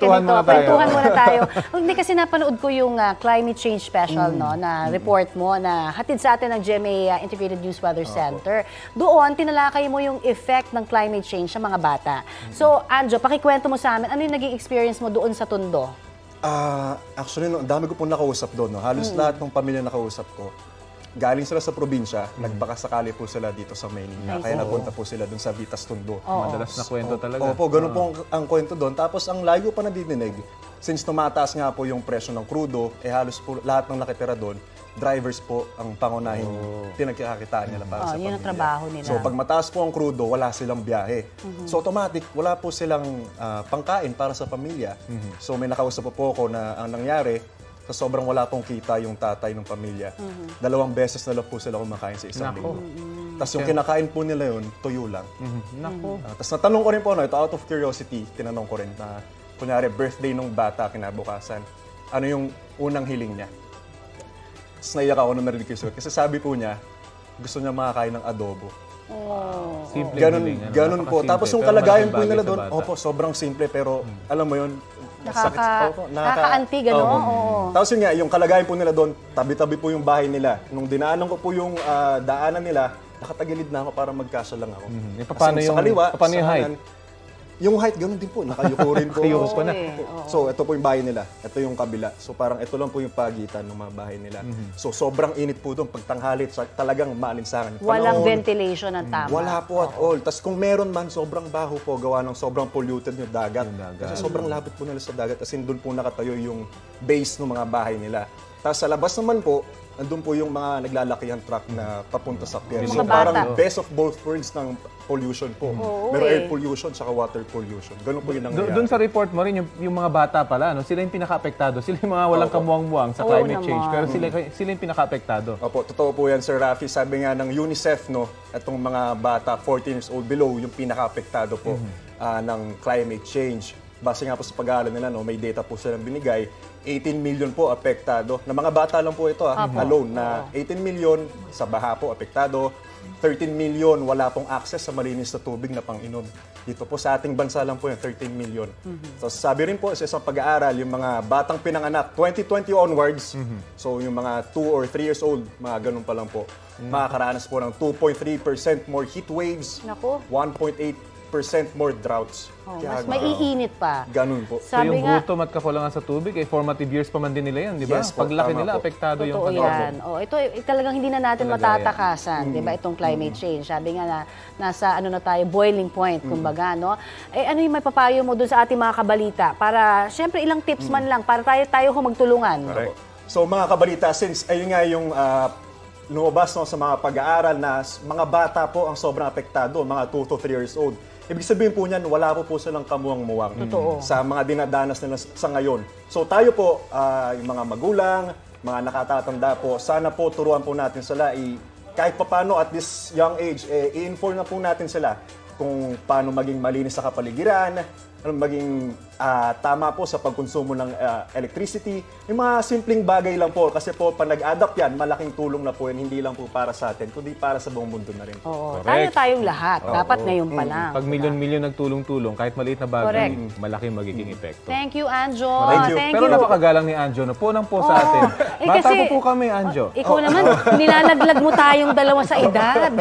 ganito. Kwentuhan muna tayo. Hindi kasi napanood ko yung climate change special no, na report mo na hatid sa atin ng GMA Integrated News Weather Center. Doon, tinalakay mo yung effect ng climate change sa mga bata. So, Anjo, pakikwento mo sa amin, ano yung naging experience mo doon sa Tondo? Actually, no, dami ko pong nakausap doon. No? Halos lahat ng pamilya nakausap ko. Galing sila sa probinsya, nagbakasakali po sila dito sa Maynila. Kaya napunta po sila doon sa Vitas Tondo. Madalas na kwento talaga. Opo, ganun po ang kwento doon. Tapos ang layo pa nadidinig, since tumataas nga po yung presyo ng crudo, halos po lahat ng nakitira doon, drivers po ang pangunahing pinagkakakitaan nila para sa pamilya. Yun ang trabaho nila. So pag mataas po ang crudo, wala silang biyahe. So automatic, wala po silang pangkain para sa pamilya. So may nakausap po ako na ang nangyari, sa sobrang wala pong kita yung tatay ng pamilya, 2 beses na lang po sila kumakain sa isang linggo. Tapos yung kinakain po nila yun, tuyo lang. Tapos natanong ko rin po, ito out of curiosity, tinanong ko rin na, kunyari, birthday nung bata kinabukasan, ano yung unang hiling niya? Tapos naiyak ako nung narinig ko yun. Kasi sabi po niya, gusto niya makakain ng adobo. Simple ganun po. Tapos yung kalagayan po nila doon, sobrang simple pero alam mo yun, nakakaantig, ano? Tapos yun nga, yung kalagayan po nila doon, tabi-tabi po yung bahay nila. Nung dinaanan ko po yung daanan nila, nakatagilid na ako para magkasya lang ako. Paano yung, paano yung height? Yung height, ganun din po. Nakayuko rin po. Nakayuko na. So, ito po yung bahay nila. Ito yung kabila. So, parang ito lang po yung pagitan ng mga bahay nila. So, sobrang init po doon. Pag tanghalit, talagang maalinsangan. Walang ventilation ng tama. Wala po at all. Tapos kung meron man, sobrang baho po. Gawa ng sobrang polluted yung dagat. Kasi sobrang lapit po nila sa dagat. Kasi doon po nakatayo yung base ng mga bahay nila. Tapos sa labas naman po, andun po yung mga naglalakihang truck na papunta sa pier. So parang best of both worlds ng pollution po. Meron air pollution saka water pollution. Ganun po yung nangyayari. Doon sa report mo rin, yung mga bata pala, no? Sila yung pinaka-apektado. Sila yung mga walang kamuang-muang sa climate change. Pero sila yung pinaka-apektado. Opo, totoo po yan, Sir Rafi. Sabi nga ng UNICEF, no, itong mga bata 14 years old below, yung pinaka-apektado po ng climate change. Base nga po sa pag-aaral nila, no, may data po silang binigay, 18 million po apektado. Na mga bata lang po ito, alone, na 18 million sa baha po apektado, 13 million wala pong access sa malinis na tubig na pang-inom. Dito po sa ating bansa lang po yung 13 million. So sabi rin po sa isang pag-aaral, yung mga batang pinanganak, 2020 onwards, so yung mga 2 or 3 years old, mga ganun pa lang po, makakaranas po ng 2.3% more heat waves, 1.8% more droughts. Mas maiinit pa. Ganun po. So yung gutom at kakulangan sa tubig, formative years pa man din nila yan, di ba? Yes po, paglaki nila, apektado yung yan. Ito talagang hindi na natin matatakasan, di ba, itong climate change. Sabi nga na, nasa na tayo, boiling point, kumbaga, no? Ano yung may papayo mo dun sa ating mga kabalita? Para, syempre, ilang tips man lang, para tayo magtulungan. Correct. So mga kabalita, since ayun nga yung lumabas sa mga pag-aaral na mga bata po ang sobrang apektado, mga 2 to 3 years old. Ibig sabihin po niyan, wala po silang kamuang-muwang sa mga dinadanas nila sa ngayon. So tayo po, yung mga magulang, mga nakatatanda po, sana po turuan po natin sila, kahit papano at this young age, i-inform na po natin sila kung paano maging malinis sa kapaligiran, maging tama po sa pagkonsumo ng electricity. Yung mga simpleng bagay lang po kasi po pag nag-adapt yan, malaking tulong na po yan, hindi lang po para sa atin, kundi para sa buong mundo na rin. Tayong lahat. Dapat ngayon pa lang. Pag milyon-milyon nagtulong-tulong, kahit maliit na bagay, malaking magiging epekto. Thank you, Anjo. Thank you. Pero napakagalang ni Anjo, na po sa atin. Bata po kami, Anjo. Ikaw naman, nilalaglag mo tayong dalawa sa edad.